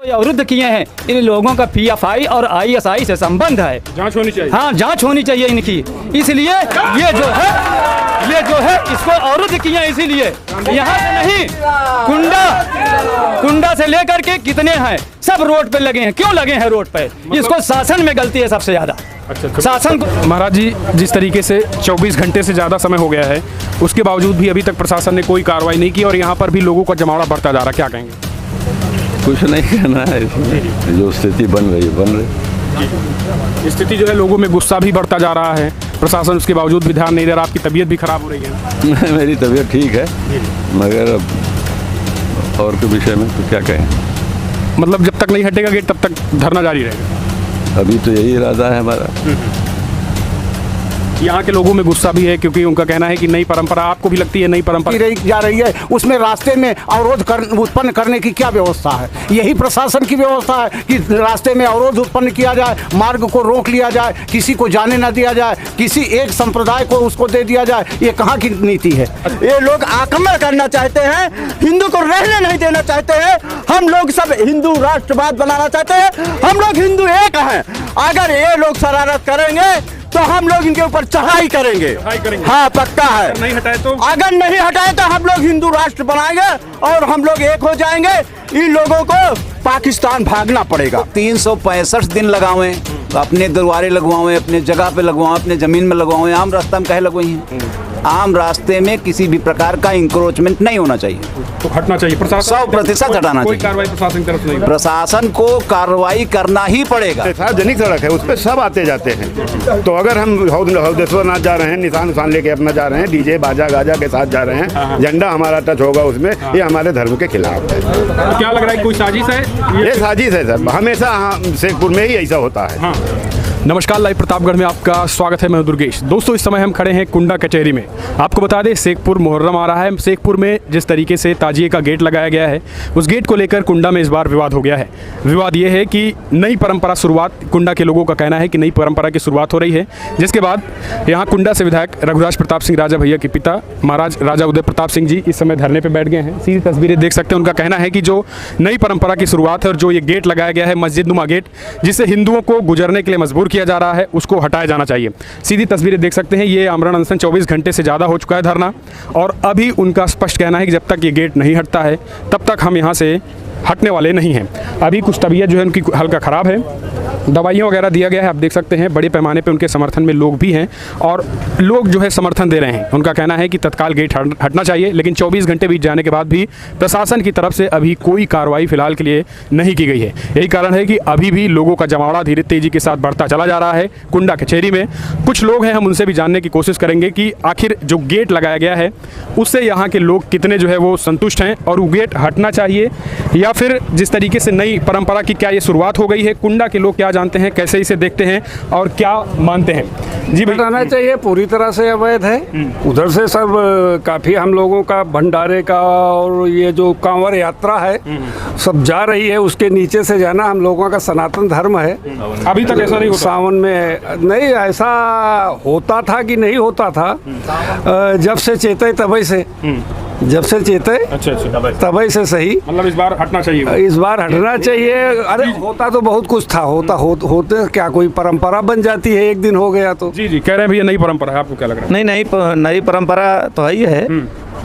अवरुद्ध किए हैं, इन लोगों का PFI और ISI से संबंध है। जांच होनी चाहिए। हाँ, जांच होनी चाहिए इनकी। इसलिए ये जो है इसको अवरुद्ध किए हैं। इसीलिए यहाँ से नहीं, कुंडा से लेकर के कितने हैं सब रोड पे लगे हैं। क्यों लगे हैं रोड पे? इसको शासन में गलती है सबसे ज्यादा। अच्छा, शासन को। महाराज जी, जिस तरीके से 24 घंटे से ज़्यादा समय हो गया है, उसके बावजूद भी अभी तक प्रशासन ने कोई कार्रवाई नहीं की और यहाँ पर भी लोगों का जमावड़ा बढ़ता जा रहा, क्या कहेंगे? कुछ नहीं कहना है इसमें, जो स्थिति बन रही। स्थिति जो है, लोगों में गुस्सा भी बढ़ता जा रहा है, प्रशासन उसके बावजूद भी ध्यान नहीं दे रहा। आपकी तबीयत भी खराब हो रही है। मेरी तबीयत ठीक है, मगर अब और के विषय में तो क्या कहें। मतलब जब तक नहीं हटेगा गेट तब तक धरना जारी रहेगा। अभी तो यही इरादा है हमारा। यहाँ के लोगों में गुस्सा भी है क्योंकि उनका कहना है कि नई परंपरा, आपको भी लगती है नई परंपरा जा रही है, उसमें रास्ते में अवरोध उत्पन्न करने की क्या व्यवस्था है? यही प्रशासन की व्यवस्था है कि रास्ते में अवरोध उत्पन्न किया जाए, मार्ग को रोक लिया जाए, किसी को जाने न दिया जाए, किसी एक संप्रदाय को उसको दे दिया जाए। ये कहाँ की नीति है? ये लोग आक्रमण करना चाहते हैं, हिंदू को रहने नहीं देना चाहते हैं। हम लोग सब हिंदू राष्ट्रवाद बनाना चाहते हैं, हम लोग हिंदू एक हैं। अगर ये लोग शरारत करेंगे तो हम लोग इनके ऊपर चढ़ाई करेंगे। हाँ, पक्का है। अगर नहीं हटाए तो हम लोग हिंदू राष्ट्र बनाएंगे और हम लोग एक हो जाएंगे। इन लोगों को पाकिस्तान भागना पड़ेगा। 365 दिन लगावे, अपने दरबारे लगवाएं, अपने जगह पे लगवाएं, अपने जमीन में लगवाएं। आम रास्ता में कहे लगवाई हैं? आम रास्ते में किसी भी प्रकार का इंक्रोचमेंट नहीं होना चाहिए, तो हटना चाहिए। प्रशासन 100% हटाना चाहिए। कार्रवाई प्रशासन की तरफ नहीं, प्रशासन को कार्रवाई करना ही पड़ेगा। सार्वजनिक सड़क है, उस पर सब आते जाते हैं। तो अगर हम हौदेश्वरनाथ जा रहे हैं, निशान लेके अपना जा रहे हैं, डीजे बाजा गाजा के साथ जा रहे हैं, झंडा हमारा टच होगा उसमें, ये हमारे धर्म के खिलाफ है। तो क्या लग रहा है कोई साजिश है? ये साजिश है सर, हमेशा शेखपुर में ही ऐसा होता है। नमस्कार, लाइव प्रतापगढ़ में आपका स्वागत है। मैं दुर्गेश। दोस्तों, इस समय हम खड़े हैं कुंडा कचहरी में। आपको बता दें, शेखपुर मुहर्रम आ रहा है। शेखपुर में जिस तरीके से ताजिए का गेट लगाया गया है, उस गेट को लेकर कुंडा में इस बार विवाद हो गया है। विवाद ये है कि नई परंपरा शुरुआत, कुंडा के लोगों का कहना है कि नई परंपरा की शुरुआत हो रही है, जिसके बाद यहाँ कुंडा से विधायक रघुराज प्रताप सिंह राजा भैया के पिता महाराज राजा उदय प्रताप सिंह जी इस समय धरने पर बैठ गए हैं। सीधी तस्वीरें देख सकते हैं। उनका कहना है कि जो नई परंपरा की शुरुआत है और जो ये गेट लगाया गया है, मस्जिद नुमा गेट, जिससे हिंदुओं को गुजरने के लिए मजबूर किया जा रहा है, उसको हटाया जाना चाहिए। सीधी तस्वीरें देख सकते हैं। ये आमरण अनशन 24 घंटे से ज़्यादा हो चुका है धरना, और अभी उनका स्पष्ट कहना है कि जब तक ये गेट नहीं हटता है तब तक हम यहाँ से हटने वाले नहीं हैं। अभी कुछ तबीयत जो है उनकी हल्का ख़राब है, दवाइयाँ वगैरह दिया गया है। आप देख सकते हैं बड़े पैमाने पे उनके समर्थन में लोग भी हैं और लोग जो है समर्थन दे रहे हैं। उनका कहना है कि तत्काल गेट हटना चाहिए, लेकिन 24 घंटे बीत जाने के बाद भी प्रशासन की तरफ से अभी कोई कार्रवाई फिलहाल के लिए नहीं की गई है। यही कारण है कि अभी भी लोगों का जमावड़ा धीरे तेजी के साथ बढ़ता चला जा रहा है। कुंडा कचहरी में कुछ लोग हैं, हम उनसे भी जानने की कोशिश करेंगे कि आखिर जो गेट लगाया गया है उससे यहाँ के लोग कितने जो है वो संतुष्ट हैं और वो गेट हटना चाहिए या फिर जिस तरीके से नई परंपरा की क्या ये शुरुआत हो गई है, कुंडा के लोग क्या जानते हैं, कैसे इसे देखते हैं और क्या मानते हैं। जी हटाना चाहिए, पूरी तरह से अवैध है। उधर से सब काफ़ी हम लोगों का भंडारे का और ये जो कांवर यात्रा है सब जा रही है, उसके नीचे से जाना हम लोगों का सनातन धर्म है। अभी तक ऐसा नहीं होता? सावन में नहीं ऐसा होता था कि नहीं होता था, जब से चेते तभी से, जब से चेते तभी से सही। मतलब इस बार हटना चाहिए, इस बार हटना चाहिए। अरे होता तो बहुत कुछ था, होते क्या कोई परंपरा बन जाती है, एक दिन हो गया तो। जी कह रहे हैं भैया नई परंपरा है, आपको क्या लग रहा है? नई परंपरा तो ही है।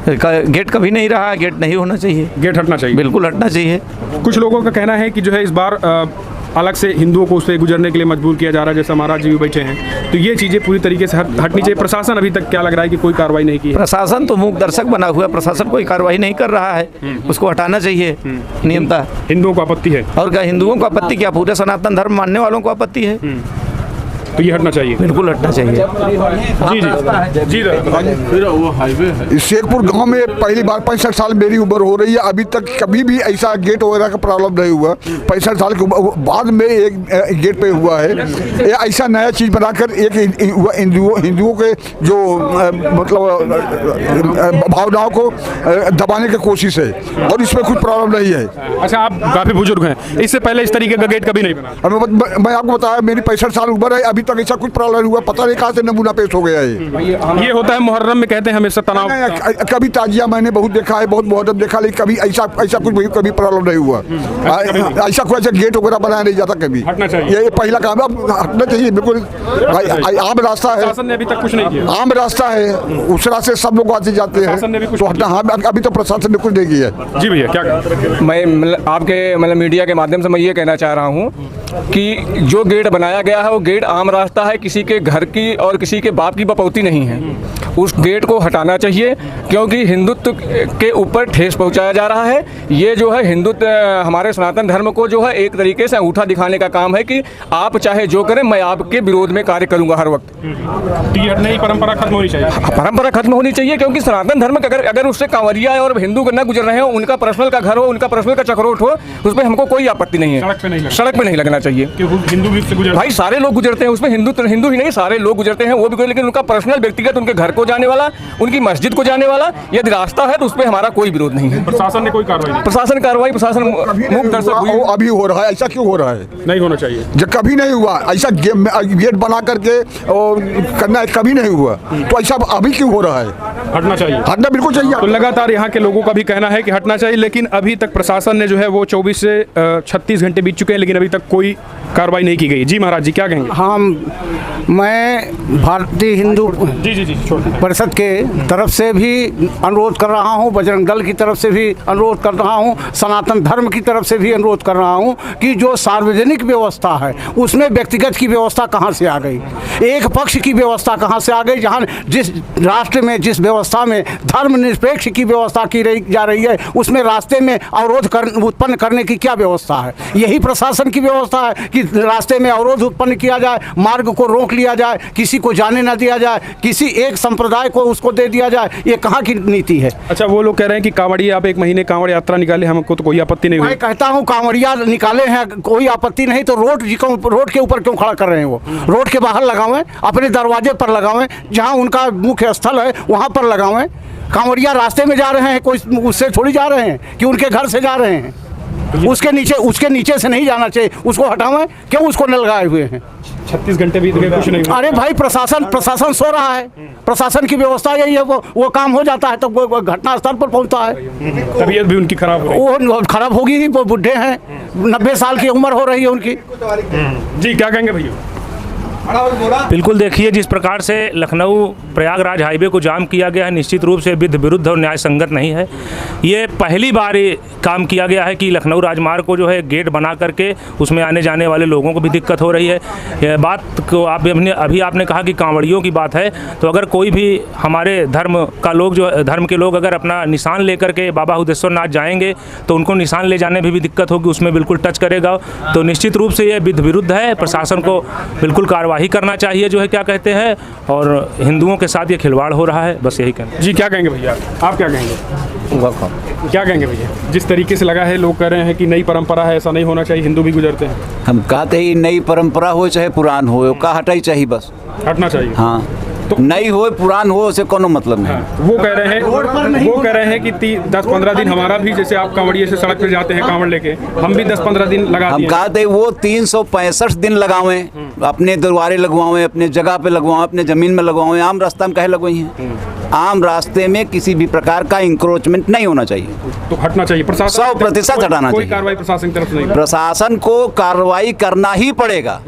गेट कभी नहीं रहा, गेट नहीं होना चाहिए, गेट हटना चाहिए, बिल्कुल हटना चाहिए। कुछ लोगों का कहना है कि जो है इस बार अलग से हिंदुओं को उससे गुजरने के लिए मजबूर किया जा रहा है, जैसा महाराज जी भी बैठे हैं, तो ये चीज़ें पूरी तरीके से हटनी चाहिए। प्रशासन अभी तक क्या लग रहा है कि कोई कार्रवाई नहीं की है? प्रशासन तो मूक दर्शक बना हुआ है, प्रशासन कोई कार्रवाई नहीं कर रहा है, उसको हटाना चाहिए नियमता। हिंदुओं को आपत्ति है? और क्या हिंदुओं को आपत्ति, क्या पूरे सनातन धर्म मानने वालों को आपत्ति है? तो ये हटना चाहिए, बिल्कुल हटना चाहिए। जी वो हाईवे है शेखपुर गांव में पहली बार 65 साल मेरी उम्र हो रही है, अभी तक कभी भी ऐसा गेट वगैरह का प्रॉब्लम नहीं हुआ। 65 साल के बाद में एक गेट पे हुआ है। ये ऐसा नया चीज़ बनाकर एक हिंदुओं के जो मतलब भावनाओं को दबाने की कोशिश है, और इसमें कुछ प्रॉब्लम नहीं है। अच्छा, आप काफ़ी बुजुर्ग हैं, इससे पहले इस तरीके का गेट कभी नहीं बना? मैं आपको बताया, मेरी 65 साल उम्र है, अभी तक ऐसा कुछ प्रॉब्लम हुआ, पता नहीं कहाँ से नमूना पेश हो गया है। ये होता है मुहर्रम में, कहते हैं हमेशा तनाव। कभी ताजिया मैंने बहुत देखा है, बहुत मुहर्रम देखा, लेकिन कभी ऐसा कुछ कभी प्रॉब्लम नहीं हुआ। ऐसा कोई ऐसा गेट वगैरह बनाया नहीं जाता कभी। हटना चाहिए, ये पहला काम है, अब हटना चाहिए बिल्कुल। आम रास्ता है, शासन ने अभी तक कुछ नहीं किया। आम रास्ता है, उस रास्ते सब लोग आते जाते हैं, तो हटना। हाँ, अभी तो प्रशासन ने कुछ नहीं किया। जी भैया, क्या मैं आपके मीडिया के माध्यम से मैं ये कहना चाह रहा हूँ कि जो गेट बनाया गया है वो गेट आम रास्ता है, किसी के घर की और किसी के बाप की बपौती नहीं है। उस गेट को हटाना चाहिए, क्योंकि हिंदुत्व के ऊपर ठेस पहुंचाया जा रहा है। ये जो है हिंदुत्व, हमारे सनातन धर्म को जो है एक तरीके से अंगूठा दिखाने का काम है कि आप चाहे जो करें, मैं आपके विरोध में कार्य करूंगा हर वक्त। नहीं, परंपरा खत्म होनी चाहिए। परंपरा खत्म होनी चाहिए, क्योंकि सनातन धर्म का अगर उससे कांवरिया और हिंदू न गुजर रहे हो, उनका पर्सनल का घर हो, उनका पर्सनल का चक्रोट हो, उसमें हमको कोई आपत्ति नहीं है। सड़क पे नहीं लगना चाहिए। हिंदू भी गुजर, भाई सारे लोग गुजरते हैं उसमें, हिंदू ही नहीं सारे लोग गुजरते हैं, वो भी, लेकिन उनका पर्सनल व्यक्तिगत उनके घर को जाने वाला, उनकी मस्जिद को जाने वाला यदि रास्ता है तो उस पर हमारा कोई विरोध नहीं है। प्रशासन ने कोई कार्रवाई नहीं। प्रशासन मूक दर्शक हुई। अभी हो रहा है, ऐसा क्यों हो रहा है? नहीं होना चाहिए, जब कभी नहीं हुआ ऐसा गेट बना करके करना, कभी नहीं हुआ, तो ऐसा अभी क्यों हो रहा है? हटना चाहिए, हटना बिल्कुल चाहिए। तो लगातार यहाँ के लोगों का भी कहना है कि हटना चाहिए, लेकिन अभी तक प्रशासन ने जो है वो 24 से 36 घंटे बीत चुके हैं, लेकिन अभी तक कोई कार्रवाई नहीं की गई। जी महाराज जी, क्या कहेंगे? हाँ, मैं भारतीय हिंदू परिषद के तरफ से भी अनुरोध कर रहा हूँ, बजरंग दल की तरफ से भी अनुरोध कर रहा हूँ, सनातन धर्म की तरफ से भी अनुरोध कर रहा हूँ कि जो सार्वजनिक व्यवस्था है उसमें व्यक्तिगत की व्यवस्था कहाँ से आ गई, एक पक्ष की व्यवस्था कहाँ से आ गई। जहाँ जिस राष्ट्र में, जिस व्यवस्था में धर्मनिरपेक्ष की व्यवस्था की जा रही है, उसमें रास्ते में अवरोध उत्पन्न करने की क्या व्यवस्था है? यही प्रशासन की व्यवस्था है कि रास्ते में अवरोध उत्पन्न किया जाए, मार्ग को रोक लिया जाए, किसी को जाने न दिया जाए, किसी एक संप्रदाय को उसको दे दिया जाए। ये कहाँ की नीति है? अच्छा, वो लोग कह रहे हैं कि कांवड़िया आप 1 महीने कांवड़ यात्रा निकाले, हमको तो कोई आपत्ति नहीं हुई। मैं कहता हूँ कांवड़िया निकाले हैं, कोई आपत्ति नहीं, तो रोड के ऊपर क्यों खड़ा कर रहे हैं? वो रोड के बाहर लगावें, अपने दरवाजे पर लगावें, जहाँ उनका मुख्य स्थल है वहाँ पर लगावें। कांवड़िया रास्ते में जा रहे हैं, कोई उससे थोड़ी जा रहे हैं कि उनके घर से जा रहे हैं। उसके नीचे से नहीं जाना चाहिए, उसको हटावें। क्यों उसको न लगाए हुए हैं? 36 घंटे बीत गए, कुछ नहीं हुआ। अरे भाई, प्रशासन सो रहा है। प्रशासन की व्यवस्था यही है, वो काम हो जाता है तो वो घटना स्थल पर पहुंचता है। तबीयत भी उनकी खराब हो रही। वो खराब होगी ही, वो बुढ़े हैं, 90 साल की उम्र हो रही है उनकी। जी, क्या कहेंगे भैया? बिल्कुल, देखिए जिस प्रकार से लखनऊ प्रयागराज हाईवे को जाम किया गया है, निश्चित रूप से विरुद्ध और न्याय संगत नहीं है। ये पहली बार काम किया गया है कि लखनऊ राजमार्ग को जो है गेट बना करके उसमें आने जाने वाले लोगों को भी दिक्कत हो रही है। यह बात को अभी आपने कहा कि कांवड़ियों की बात है, तो अगर कोई भी हमारे धर्म के लोग अगर अपना निशान लेकर के बाबा हुदेश्वर नाथ जाएंगे तो उनको निशान ले जाने में भी दिक्कत होगी, उसमें बिल्कुल टच करेगा। तो निश्चित रूप से ये विरुद्ध है, प्रशासन को बिल्कुल कार्रवाई करना चाहिए, जो है क्या कहते हैं, और हिंदुओं के साथ ये खिलवाड़ हो रहा है, बस यही कहना। जी, क्या कहेंगे भैया? आप क्या कहेंगे? क्या कहेंगे भैया? जिस तरीके से लगा है, लोग कह रहे हैं कि नई परंपरा है, ऐसा नहीं होना चाहिए, हिंदू भी गुजरते हैं। हम कहते ही नई परंपरा हो चाहे पुरान हो, का हटा ही चाहिए, बस हटना चाहिए। हाँ, तो नई हो पुरान हो उसे कोनो मतलब नहीं। वो कह रहे हैं कि 10-15 दिन हमारा भी, जैसे आप कांवड़िए से सड़क पे जाते हैं कांवड़ लेके, हम भी 10-15 दिन लगा हम कहते वो 365 दिन लगावें, अपने दरबारे लगवाएं, अपने जगह पे लगवाएं, अपने जमीन में लगवाएं, आम रास्ता में कहे लगवाई हैं। आम रास्ते में किसी भी प्रकार का इंक्रोचमेंट नहीं होना चाहिए, तो हटना चाहिए। प्रशासन 100% हटाना चाहिए। कार्रवाई प्रशासन की तरफ से नहीं, प्रशासन को कार्रवाई करना ही पड़ेगा,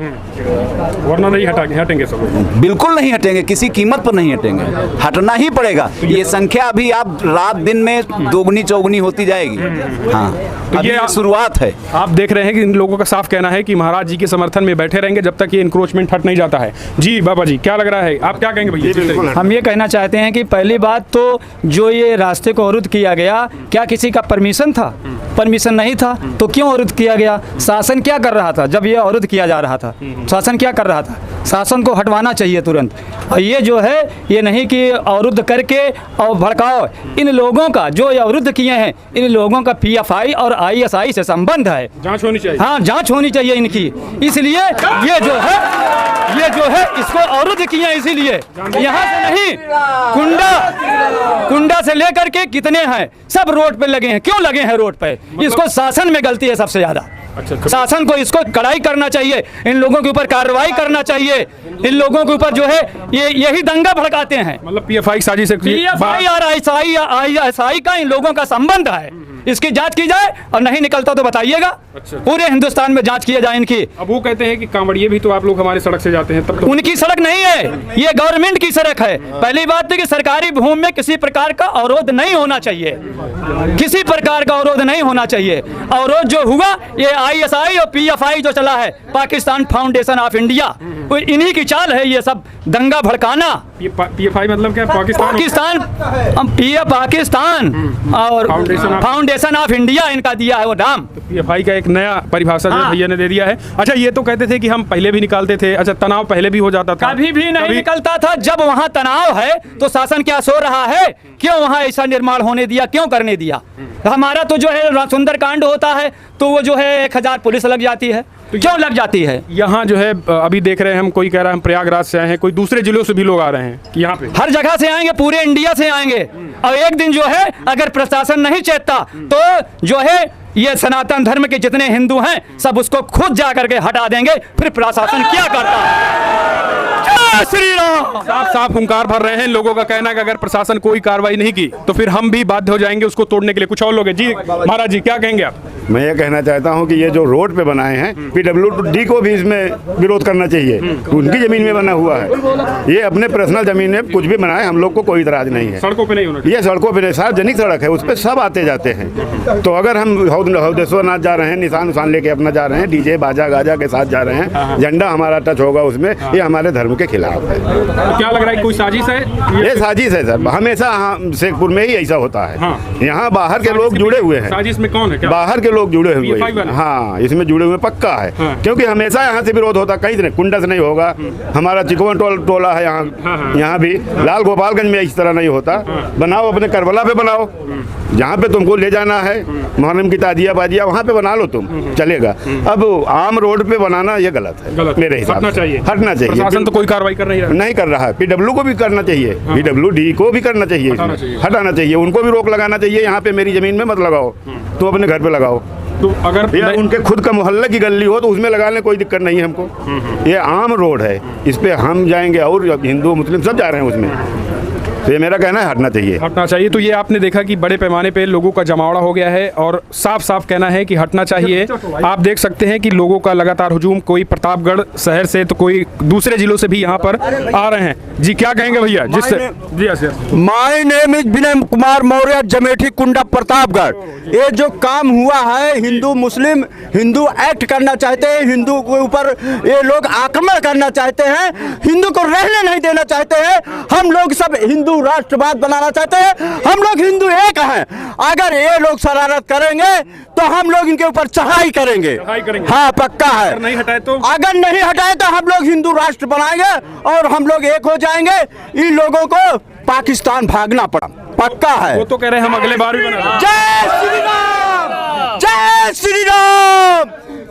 वरना नहीं हटेंगे सब। बिल्कुल नहीं हटेंगे, किसी कीमत पर नहीं हटेंगे, हटना ही पड़ेगा। ये संख्या अभी आप रात दिन में दोगुनी चौगुनी होती जाएगी। हाँ, तो ये शुरुआत है। आप देख रहे हैं कि इन लोगों का साफ कहना है कि महाराज जी के समर्थन में बैठे रहेंगे जब तक ये इंक्रोचमेंट हट नहीं जाता है। जी बाबा जी, क्या लग रहा है, आप क्या कहेंगे भैया? हम ये कहना चाहते हैं कि पहली बात तो जो ये रास्ते को अवरुद्ध किया गया, क्या किसी का परमिशन था? परमिशन नहीं था, तो क्यों अवरुद्ध किया गया? शासन क्या कर रहा था जब ये अवरुद्ध किया जा रहा था? शासन क्या कर रहा था? शासन को हटवाना चाहिए तुरंत। और ये जो है, ये नहीं कि अवरुद्ध करके और भड़काओ। इन लोगों का जो ये अवरुद्ध किए हैं, इन लोगों का PFI और ISI से संबंध है, जांच होनी चाहिए। हाँ, जांच होनी चाहिए इनकी। इसलिए ये जो है इसको अवरुद्ध किए हैं, इसीलिए यहाँ से नहीं, कुंडा से लेकर के कितने हैं सब रोड पे लगे हैं। क्यों लगे हैं रोड पे? इसको शासन में गलती है सबसे ज्यादा। अच्छा। शासन को इसको कड़ाई करना चाहिए, इन लोगों के ऊपर कार्रवाई करना चाहिए। इन लोगों के ऊपर जो है ये यही दंगा भड़काते हैं। मतलब पीएफआई की साजिश है। पीएफआई और आईएसआई का इन लोगों का संबंध है, इसकी जांच की जाए और नहीं निकलता तो बताइएगा। अच्छा। पूरे हिंदुस्तान में जांच किया जाए इनकी। अब वो कहते हैं कि कांवड़िए भी तो आप लोग हमारे सड़क से जाते हैं, तब तो उनकी सड़क नहीं है, ये गवर्नमेंट की सड़क है। पहली बात है कि सरकारी भूमि में किसी प्रकार का अवरोध नहीं होना चाहिए, किसी प्रकार का अवरोध नहीं होना चाहिए। अवरोध जो हुआ ये आईएसआई और पीएफआई जो चला है, पाकिस्तान फाउंडेशन ऑफ इंडिया, इन्हीं की चाल है ये सब दंगा भड़काना। पीएफआई मतलब क्या? पाकिस्तान और फाउंडेशन ऑफ इंडिया इनका दिया है वो नाम। पीएफआई का एक नया परिभाषा जो हाँ। भैया ने दे दिया है। अच्छा, ये तो कहते थे कि हम पहले भी निकालते थे। अच्छा, तनाव पहले भी हो जाता था? कभी भी नहीं निकलता था। जब वहाँ तनाव है तो शासन क्या सो रहा है? क्यों वहाँ ऐसा निर्माण होने दिया, क्यों करने दिया? हमारा तो जो है सुंदरकांड होता है तो वो जो है 1000 पुलिस लग जाती है, क्यों लग जाती है? यहाँ जो है अभी देख रहे हैं हम, कोई कह रहा है हम प्रयागराज से आए हैं, कोई दूसरे जिलों से भी लोग आ रहे हैं यहाँ पे। हर जगह से आएंगे, पूरे इंडिया से आएंगे। और एक दिन जो है अगर प्रशासन नहीं चेतता तो जो है ये सनातन धर्म के जितने हिंदू हैं सब उसको खुद जा करके हटा देंगे। फिर प्रशासन क्या करता है? जय श्री राम। साफ साफ हुंकार भर रहे हैं। लोगों का कहना है कि अगर प्रशासन कोई कार्रवाई नहीं की तो फिर हम भी बाध्य हो जाएंगे उसको तोड़ने के लिए। कुछ और लोग हैं जी। महाराज जी क्या कहेंगे आप? मैं ये कहना चाहता हूँ कि ये जो रोड पे बनाए हैं, PWD को भी इसमें विरोध करना चाहिए। उनकी जमीन में बना हुआ है, ये अपने पर्सनल जमीन में कुछ भी बनाए, हम लोग को कोई इतराज नहीं है। सड़कों पे नहीं होना चाहिए। ये सड़कों पे नहीं, सार्वजनिक सड़क है, उस पर सब आते जाते हैं। तो अगर हम हौदेश्वरनाथ जा रहे हैं, निशान लेके अपना जा रहे हैं, डीजे बाजा गाजा के साथ जा रहे हैं, झंडा हमारा टच होगा उसमें, ये हमारे धर्म के खिलाफ है। तो क्या लग रहा है कोई साजिश है? ये साजिश है सर, हमेशा शेखपुर में ही ऐसा होता है। यहाँ बाहर के लोग जुड़े हुए हैं। साजिश में कौन है? बाहर के लोग जुड़े हुए हैं। हाँ, इसमें जुड़े हुए पक्का है। क्योंकि हमेशा यहाँ से विरोध होता, कहीं से नहीं, कुंडा से नहीं होगा। हमारा चिकवन टोला है यहाँ भी। लाल गोपालगंज में इस तरह नहीं होता। बनाओ, अपने करबला पे बनाओ, जहाँ पे तुमको ले जाना है, मुहर्रम की ताजिया बाजिया वहाँ पे बना लो, तुम चलेगा। अब आम रोड पे बनाना ये गलत है, मेरे हिसाब से हटना चाहिए। प्रशासन तो कोई कार्रवाई नहीं कर रहा है। PW को भी करना चाहिए, PWD को भी करना चाहिए, हटाना चाहिए, उनको भी रोक लगाना चाहिए। यहाँ पे मेरी जमीन में मत लगाओ, तुम अपने घर पे लगाओ। तो अगर या उनके खुद का मोहल्ले की गली हो तो उसमें लगाने कोई दिक्कत नहीं है हमको। ये आम रोड है, इस पे हम जाएंगे और हिंदू मुस्लिम सब जा रहे हैं उसमें। तो ये मेरा कहना है हटना चाहिए। तो ये आपने देखा कि बड़े पैमाने पे लोगों का जमावड़ा हो गया है और साफ साफ कहना है कि हटना चाहिए। आप देख सकते हैं कि लोगों का लगातार हुजूम, कोई प्रतापगढ़ शहर से तो कोई दूसरे जिलों से भी यहाँ पर आ रहे हैं। जी क्या कहेंगे भैया? जिससे my name is Vinay Kumar Maurya, जमेठी कुंडा, प्रतापगढ़। ये जो काम हुआ है, हिंदू मुस्लिम हिंदू एक्ट करना चाहते हैं, हिंदू के ऊपर ये लोग आक्रमण करना चाहते हैं, हिंदू को रहने नहीं देना चाहते हैं। हम लोग सब हिंदू राष्ट्रवाद बनाना चाहते हैं, हम लोग हिंदू एक हैं। अगर ये लोग शरारत करेंगे तो हम लोग इनके ऊपर चढ़ाई करेंगे। हाँ, पक्का है। नहीं हटाए तो? अगर नहीं हटाए तो हम लोग हिंदू राष्ट्र बनाएंगे और हम लोग एक हो जाएंगे। इन लोगों को पाकिस्तान भागना पड़ा, पक्का है। वो तो कह रहे हैं हम अगले बार भी बना। जय श्री राम, जय श्री राम,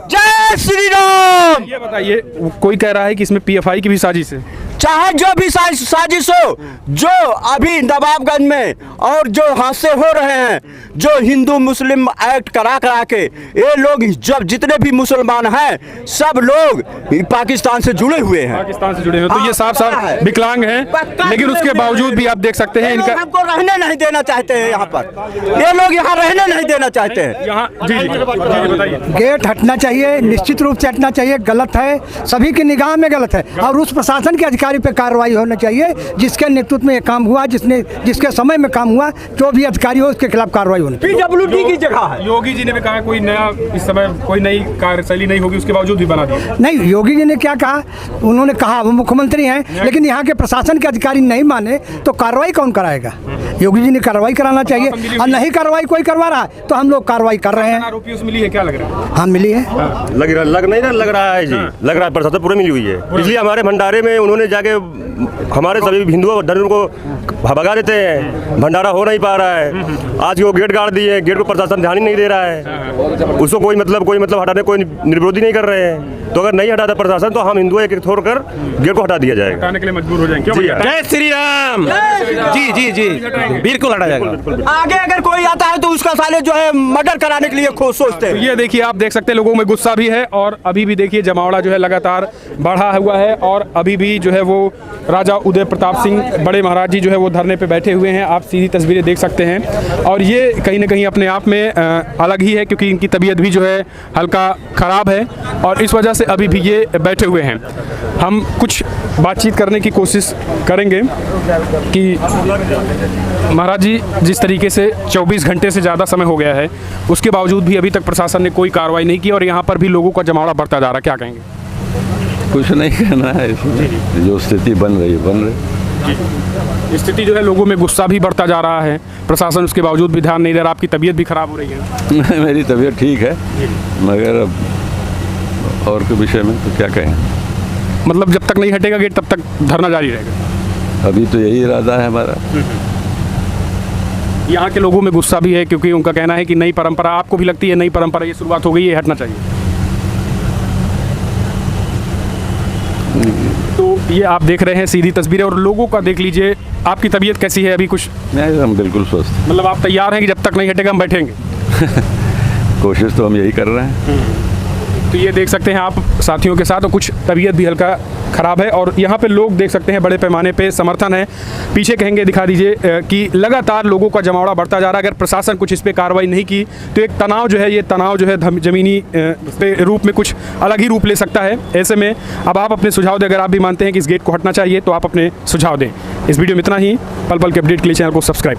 जय श्री राम। ये बताइए, कोई कह रहा है कि इसमें PFI की भी साजिश है। चाहे जो भी साजिश हो, जो अभी नवाबगंज में और जो हादसे हो रहे हैं, जो हिंदू मुस्लिम एक्ट करा के ये लोग, जब जितने भी मुसलमान हैं सब लोग पाकिस्तान से जुड़े हुए हैं। पाकिस्तान से जुड़े हुए, तो ये साफ साफ विकलांग हैं। लेकिन उसके बावजूद भी आप देख सकते हैं इनका, हमको रहने नहीं देना चाहते हैं यहाँ पर। ये लोग यहाँ रहने नहीं देना चाहते हैं यहाँ। जी बताइए। गेट हटना चाहिए, निश्चित रूप से हटना चाहिए। गलत है, सभी की निगाह में गलत है। और उस प्रशासन के अधिकारी पे कार्रवाई होना चाहिए जिसके नेतृत्व में ये काम हुआ, जिसके समय में काम हुआ, जो भी अधिकारी हो उसके खिलाफ कार्रवाई होनी चाहिए। PWD की जगह है। योगी जी ने भी कहा कोई नया इस समय कोई नई कार्यशैली नहीं होगी, उसके बावजूद भी बना दिया। नहीं, योगी जी ने क्या कहा? उन्होंने कहा, वो मुख्यमंत्री हैं, लेकिन यहाँ के प्रशासन के अधिकारी नहीं माने तो कार्रवाई कौन कराएगा? योगी जी ने कार्रवाई कराना चाहिए, और नहीं कार्रवाई कोई करवा रहा है तो हम लोग कार्रवाई कर रहे हैं। आरोपी उसमें मिली है, क्या लग रहा है? हाँ, मिली है। लग रहा है जी, लग रहा है प्रशासन पूरा मिली हुई है। इसलिए हमारे भंडारे में उन्होंने जाके हमारे सभी हिंदुओं धर्म को भगा देते हैं, भंडारा हो नहीं पा रहा है। आज वो गेट गाड़ दिए, गेट को प्रशासन ध्यान ही नहीं दे रहा है, उसको कोई मतलब हटाने कोई निर्विरोधी नहीं कर रहे हैं। तो अगर नहीं हटाता प्रशासन तो हम हिंदुओं एक छोड़कर गेट को हटा दिया जाएगा। हटाने के लिए मजबूर हो जाएंगे। जय श्री राम। जी जी जी जाएगा। बिल्कुल हटा जाएगा। आगे अगर कोई आता है तो उसका साले जो है मर्डर कराने के लिए खुद सोचते हैं। ये देखिए, आप देख सकते हैं लोगों में गुस्सा भी है और अभी भी देखिए जमावड़ा जो है लगातार बढ़ा हुआ है और अभी भी जो है वो राजा उदय प्रताप सिंह बड़े महाराज जी जो है वो धरने पे बैठे हुए हैं। आप सीधी तस्वीरें देख सकते हैं और ये कहीं ना कहीं अपने आप में अलग ही है, क्योंकि इनकी तबीयत भी जो है हल्का ख़राब है और इस वजह से अभी भी ये बैठे हुए हैं। हम कुछ बातचीत करने की कोशिश करेंगे कि महाराज जी, जिस तरीके से 24 घंटे से ज़्यादा समय हो गया है उसके बावजूद भी अभी तक प्रशासन ने कोई कार्रवाई नहीं की और यहाँ पर भी लोगों का जमावड़ा बढ़ता जा रहा है, क्या कहेंगे? कुछ नहीं कहना है इसमें, जो स्थिति बन रही है बन रही। स्थिति जो है लोगों में गुस्सा भी बढ़ता जा रहा है, प्रशासन उसके बावजूद भी ध्यान नहीं दे रहा। आपकी तबीयत भी खराब हो रही है? मेरी तबीयत ठीक है, मगर अब और के विषय में तो क्या कहें। मतलब जब तक नहीं हटेगा गेट तब तक धरना जारी रहेगा? अभी तो यही इरादा है हमारा। यहाँ के लोगों में गुस्सा भी है क्योंकि उनका कहना है कि नई परंपरा, आपको भी लगती है नई परंपरा ये शुरुआत हो गई, ये हटना चाहिए? तो ये आप देख रहे हैं सीधी तस्वीरें और लोगों का देख लीजिए। आपकी तबीयत कैसी है अभी? कुछ हम बिल्कुल स्वस्थ। मतलब आप तैयार हैं कि जब तक नहीं हटेगा हम बैठेंगे? कोशिश तो हम यही कर रहे हैं। तो ये देख सकते हैं आप साथियों के साथ, और कुछ तबीयत भी हल्का ख़राब है और यहाँ पे लोग देख सकते हैं बड़े पैमाने पे समर्थन है। पीछे कहेंगे, दिखा दीजिए कि लगातार लोगों का जमावड़ा बढ़ता जा रहा है। अगर प्रशासन कुछ इस पे कार्रवाई नहीं की तो एक तनाव जो है, ये तनाव जो है ज़मीनी पे रूप में कुछ अलग ही रूप ले सकता है। ऐसे में अब आप अपने सुझाव दें, अगर आप भी मानते हैं कि इस गेट को हटना चाहिए तो आप अपने सुझाव दें। इस वीडियो में इतना ही। पल पल के अपडेट के लिए चैनल को सब्सक्राइब